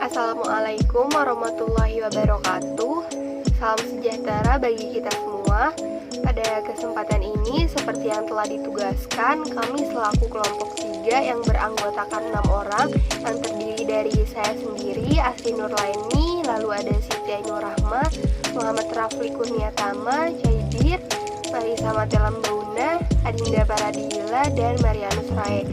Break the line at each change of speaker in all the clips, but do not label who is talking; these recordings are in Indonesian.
Assalamualaikum warahmatullahi wabarakatuh. Salam sejahtera bagi kita semua. Pada kesempatan ini, seperti yang telah ditugaskan, kami selaku kelompok 3 yang beranggotakan 6 orang yang terdiri dari saya sendiri, Asri Nurlaini, lalu ada Siti Ainur Rahma, Muhammad Rafli Kurniatama, Caidir, Marisa Matelam Bauna, Adinda Paradila, dan Marianus Rae.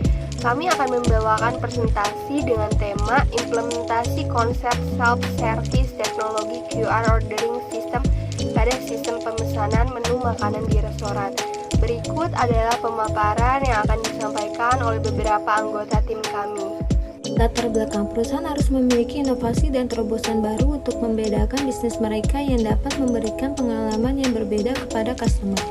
Kami akan membawakan presentasi dengan tema implementasi konsep self-service teknologi QR ordering system pada sistem pemesanan menu makanan di restoran. Berikut adalah pemaparan yang akan disampaikan oleh beberapa anggota tim kami.
Latar belakang perusahaan harus memiliki inovasi dan terobosan baru untuk membedakan bisnis mereka yang dapat memberikan pengalaman yang berbeda kepada customer.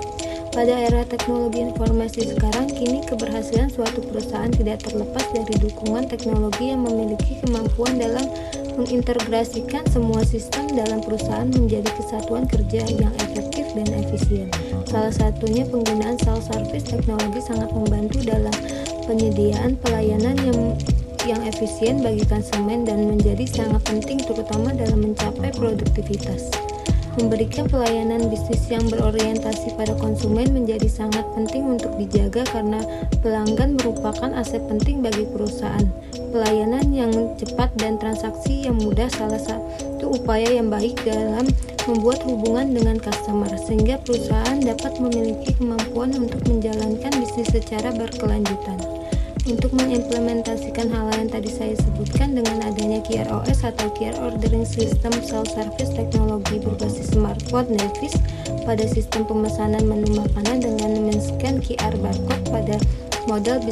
Pada era teknologi informasi sekarang, kini keberhasilan suatu perusahaan tidak terlepas dari dukungan teknologi yang memiliki kemampuan dalam mengintegrasikan semua sistem dalam perusahaan menjadi kesatuan kerja yang efektif dan efisien. Salah satunya penggunaan self-service teknologi sangat membantu dalam penyediaan pelayanan yang efisien bagi konsumen dan menjadi sangat penting terutama dalam mencapai produktivitas. Memberikan pelayanan bisnis yang berorientasi pada konsumen menjadi sangat penting untuk dijaga karena pelanggan merupakan aset penting bagi perusahaan. Pelayanan yang cepat dan transaksi yang mudah salah satu upaya yang baik dalam membuat hubungan dengan customer, sehingga perusahaan dapat memiliki kemampuan untuk menjalankan bisnis secara berkelanjutan. Untuk mengimplementasikan hal yang tadi saya sebutkan dengan adanya QROS atau QR Ordering System Self-Service teknologi berbasis smartphone Nevis pada sistem pemesanan menu makanan dengan men-scan QR barcode pada model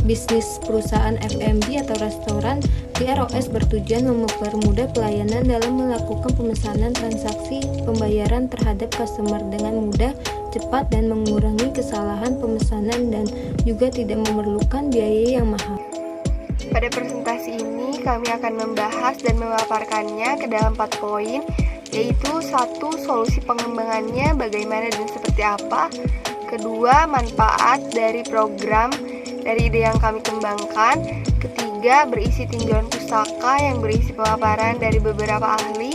bisnis perusahaan F&B atau restoran, QROS bertujuan mempermudah pelayanan dalam melakukan pemesanan transaksi pembayaran terhadap customer dengan mudah, cepat, dan mengurangi kesalahan pemesanan dan juga tidak memerlukan biaya yang mahal.
Pada presentasi ini, kami akan membahas dan memaparkannya ke dalam 4 poin, yaitu 1. Solusi pengembangannya bagaimana dan seperti apa. Kedua, manfaat dari program dari ide yang kami kembangkan. Ketiga, berisi tinjauan pustaka yang berisi pemaparan dari beberapa ahli.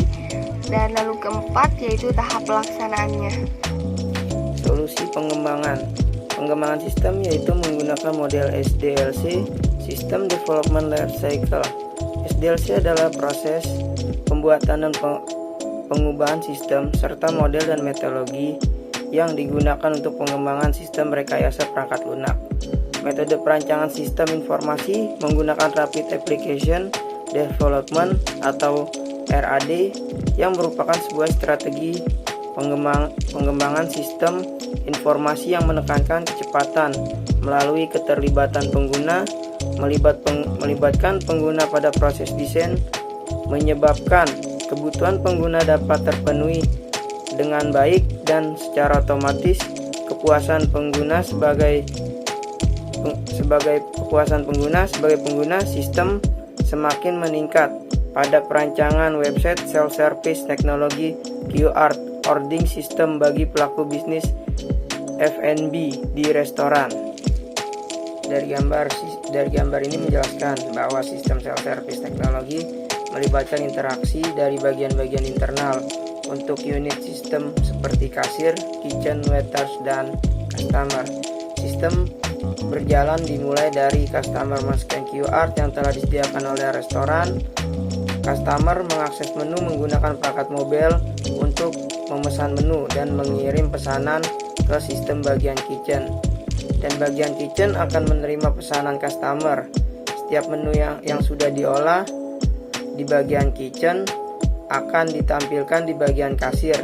Dan lalu keempat, yaitu tahap pelaksanaannya.
Solusi pengembangan sistem yaitu menggunakan model SDLC, System Development Life Cycle. SDLC adalah proses pembuatan dan pengubahan sistem serta model dan metodologi yang digunakan untuk pengembangan sistem rekayasa perangkat lunak. Metode perancangan sistem informasi menggunakan Rapid Application Development atau RAD yang merupakan sebuah strategi pengembangan sistem informasi yang menekankan kecepatan melalui keterlibatan pengguna, melibatkan pengguna pada proses desain, menyebabkan kebutuhan pengguna dapat terpenuhi dengan baik dan secara otomatis kepuasan pengguna sebagai pengguna sistem semakin meningkat. Pada perancangan website self-service teknologi QR ordering system bagi pelaku bisnis F&B di restoran. Dari gambar ini menjelaskan bahwa sistem self-service teknologi melibatkan interaksi dari bagian-bagian internal untuk unit sistem seperti kasir, kitchen, waiters, dan customer. Sistem berjalan dimulai dari customer men-scan QR yang telah disediakan oleh restoran. Customer mengakses menu menggunakan perangkat mobile untuk memesan menu dan mengirim pesanan ke sistem bagian kitchen. Dan bagian kitchen akan menerima pesanan customer. Setiap menu yang sudah diolah di bagian kitchen akan ditampilkan di bagian kasir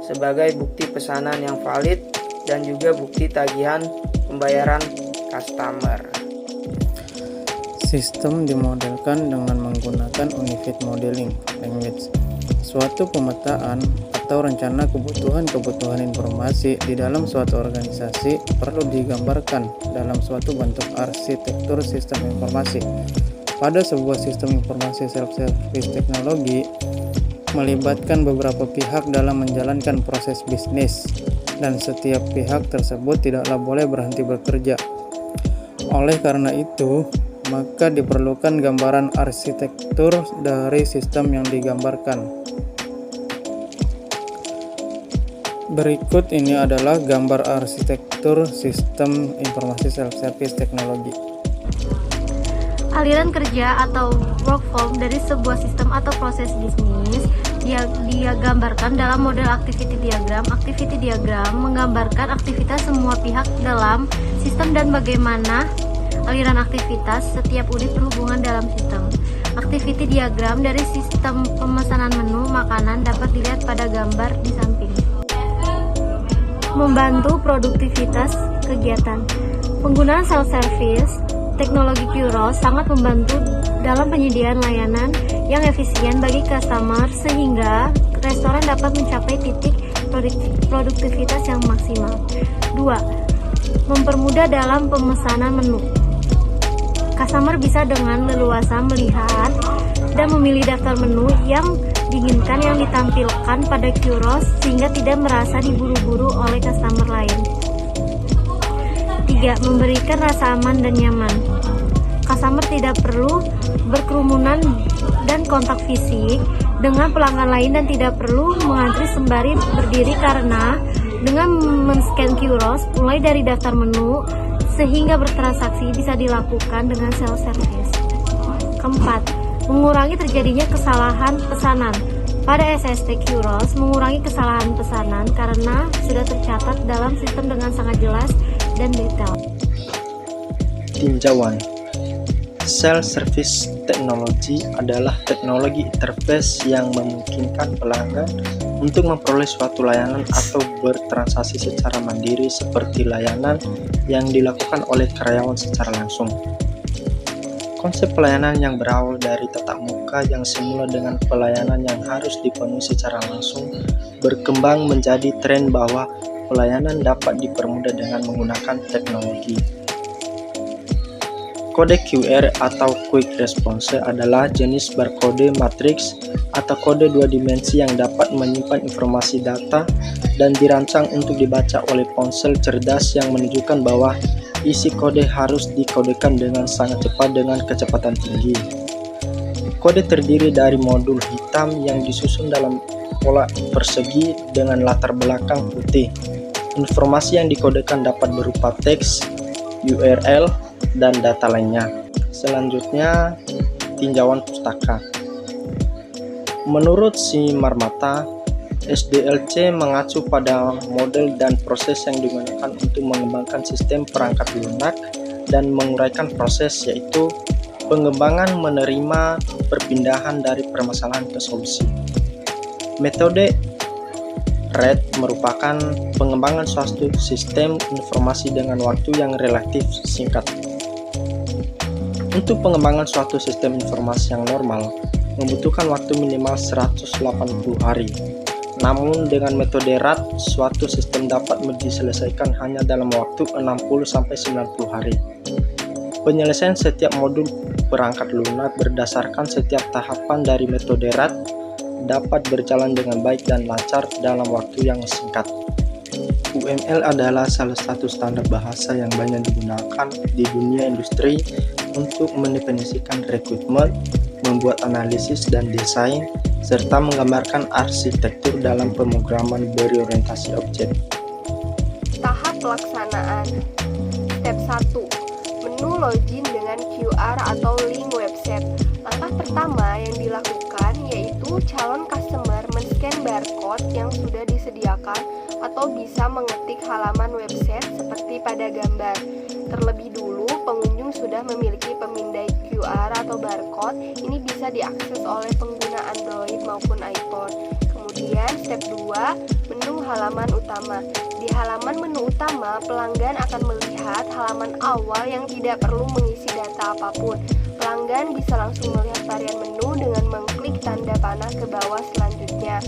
sebagai bukti pesanan yang valid dan juga bukti tagihan pembayaran customer.
Sistem dimodelkan dengan menggunakan Unified Modeling Language, suatu pemetaan atau rencana kebutuhan informasi di dalam suatu organisasi perlu digambarkan dalam suatu bentuk arsitektur sistem informasi. Pada sebuah sistem informasi self-service teknologi, melibatkan beberapa pihak dalam menjalankan proses bisnis, dan setiap pihak tersebut tidaklah boleh berhenti bekerja. Oleh karena itu, maka diperlukan gambaran arsitektur dari sistem yang digambarkan. Berikut ini adalah gambar arsitektur sistem informasi self-service teknologi.
Aliran kerja atau workflow dari sebuah sistem atau proses bisnis dia gambarkan dalam model activity diagram. Activity diagram menggambarkan aktivitas semua pihak dalam sistem dan bagaimana aliran aktivitas setiap unit berhubungan dalam sistem. Activity diagram dari sistem pemesanan menu makanan dapat dilihat pada gambar di samping. Membantu produktivitas kegiatan. Penggunaan self-service teknologi Qros sangat membantu dalam penyediaan layanan yang efisien bagi customer sehingga restoran dapat mencapai titik produktivitas yang maksimal. 2. Mempermudah dalam pemesanan menu. Customer bisa dengan leluasa melihat dan memilih daftar menu yang diinginkan yang ditampilkan pada Qros sehingga tidak merasa diburu-buru oleh customer lain. 3. Memberikan rasa aman dan nyaman. Customer tidak perlu berkerumunan dan kontak fisik dengan pelanggan lain dan tidak perlu mengantri sembari berdiri karena dengan men-scan Qros mulai dari daftar menu sehingga bertransaksi bisa dilakukan dengan self-service. 4. Mengurangi terjadinya kesalahan pesanan. Pada SST Qros mengurangi kesalahan pesanan karena sudah tercatat dalam sistem dengan sangat jelas dan detail.
Tinjauan. Self-service teknologi adalah teknologi interface yang memungkinkan pelanggan untuk memperoleh suatu layanan atau bertransaksi secara mandiri seperti layanan yang dilakukan oleh karyawan secara langsung. Konsep pelayanan yang berawal dari tatap muka yang semula dengan pelayanan yang harus dipenuhi secara langsung berkembang menjadi tren bahwa pelayanan dapat dipermudah dengan menggunakan teknologi. Kode QR atau Quick Response adalah jenis barcode matriks atau kode dua dimensi yang dapat menyimpan informasi data dan dirancang untuk dibaca oleh ponsel cerdas yang menunjukkan bahwa isi kode harus dikodekan dengan sangat cepat dengan kecepatan tinggi. Kode terdiri dari modul hitam yang disusun dalam pola persegi dengan latar belakang putih. Informasi yang dikodekan dapat berupa teks, URL, dan data lainnya. Selanjutnya, tinjauan pustaka. Menurut si Marmata, SDLC mengacu pada model dan proses yang digunakan untuk mengembangkan sistem perangkat lunak dan menguraikan proses, yaitu pengembangan menerima perpindahan dari permasalahan ke solusi. Metode RAID merupakan pengembangan suatu sistem informasi dengan waktu yang relatif singkat. Untuk pengembangan suatu sistem informasi yang normal membutuhkan waktu minimal 180 hari. Namun dengan metode RAID, suatu sistem dapat diselesaikan hanya dalam waktu 60-90 hari. Penyelesaian setiap modul perangkat lunak berdasarkan setiap tahapan dari metode RAID dapat berjalan dengan baik dan lancar dalam waktu yang singkat. UML adalah salah satu standar bahasa yang banyak digunakan di dunia industri untuk mendefinisikan rekrutmen, membuat analisis dan desain, serta menggambarkan arsitektur dalam pemrograman berorientasi objek.
Tahap pelaksanaan. Step 1. Menu login dengan QR atau link website. Langkah pertama yang dilakukan yaitu calon customer men-scan barcode yang sudah disediakan atau bisa mengetik halaman website seperti pada gambar. Terlebih dulu, pengunjung sudah memiliki pemindai QR atau barcode. Ini bisa diakses oleh pengguna Android maupun iPhone. Kemudian step 2, menu halaman utama. Di halaman menu utama, pelanggan akan melihat halaman awal yang tidak perlu mengisi data apapun. Pelanggan bisa langsung melihat varian menu dengan mengklik tanda panah ke bawah selanjutnya.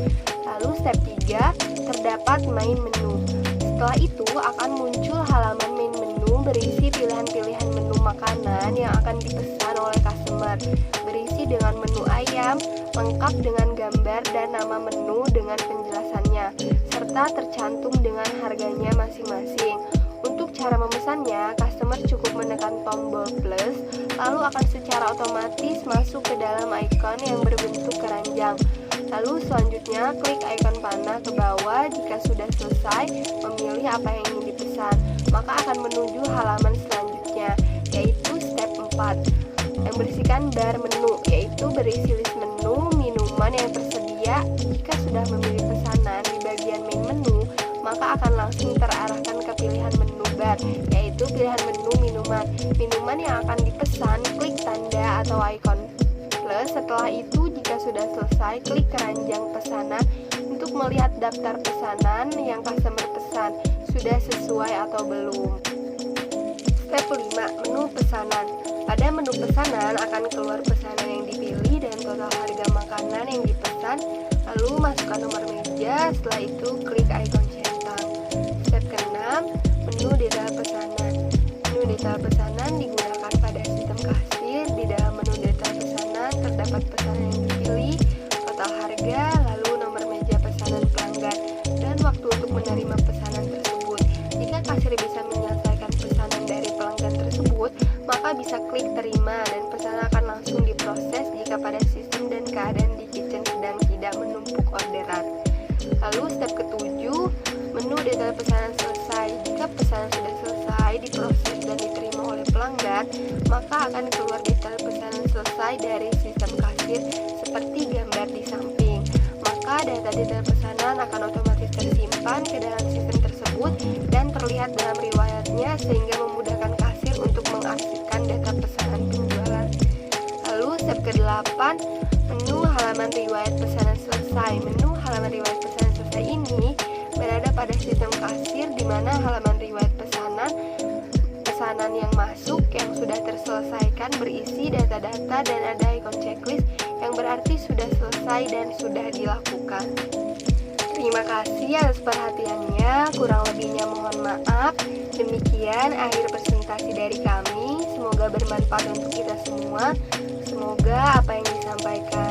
Lalu step 3, terdapat main menu. Setelah itu akan muncul halaman main menu berisi pilihan-pilihan menu makanan yang akan dipesan oleh customer. Berisi dengan menu ayam, lengkap dengan gambar dan nama menu dengan penjelasannya, serta tercantum dengan harganya masing-masing. Untuk cara memesannya, customer cukup menekan tombol plus, lalu akan secara otomatis masuk ke dalam ikon yang berbentuk keranjang. Lalu selanjutnya klik ikon panah ke bawah. Jika sudah selesai memilih apa yang ingin dipesan, maka akan menuju halaman selanjutnya, yaitu step 4 yang berisikan bar menu, yaitu berisi list menu, minuman yang tersedia. Jika sudah memilih pesanan di bagian main menu, maka akan langsung terarahkan ke pilihan menu bar, yaitu pilihan menu minuman. Minuman yang akan dipesan, klik tanda atau ikon plus. Setelah itu, jika sudah selesai, klik keranjang pesanan untuk melihat daftar pesanan yang customer pesan sudah sesuai atau belum. Step 5, menu pesanan. Pada menu pesanan akan keluar pesanan yang dipilih dan total harga makanan yang dipesan. Lalu masukkan nomor meja, setelah itu klik ikon centang. Step ke-6, menu detail pesanan. Menu detail pesanan digunakan pada sistem kasir. Di dalam menu detail pesanan terdapat pesanan yang dipilih, total harga, lalu nomor meja pesanan pelanggan, dan waktu untuk menerima pesanan tersebut. Jika kasir bisa menyelesaikan pesanan dari pelanggan tersebut, maka bisa klik terima dan pesanan akan langsung diproses jika pada sistem dan keadaan di kitchen sedang tidak menumpuk orderan. Lalu step ke-7, menu detail pesanan selesai. Jika pesanan sudah selesai diproses dan diterima oleh pelanggan, maka akan keluar detail pesanan selesai dari sistem kasir seperti gambar di samping. Maka data detail pesanan akan otomatis tersimpan ke dalam sistem tersebut dan terlihat dalam riwayatnya, sehingga memudahkan kasir untuk mengarsipkan data pesanan penjualan. Lalu step ke-8, menu halaman riwayat pesanan selesai. Menu halaman riwayat pesanan selesai ini berada pada sistem kasir, di mana halaman riwayat pesanan yang masuk yang sudah terselesaikan berisi data-data dan ada ikon checklist yang berarti sudah selesai dan sudah dilakukan. Terima kasih atas perhatiannya, kurang lebihnya mohon maaf. Demikian akhir presentasi dari kami, semoga bermanfaat untuk kita semua. Semoga apa yang disampaikan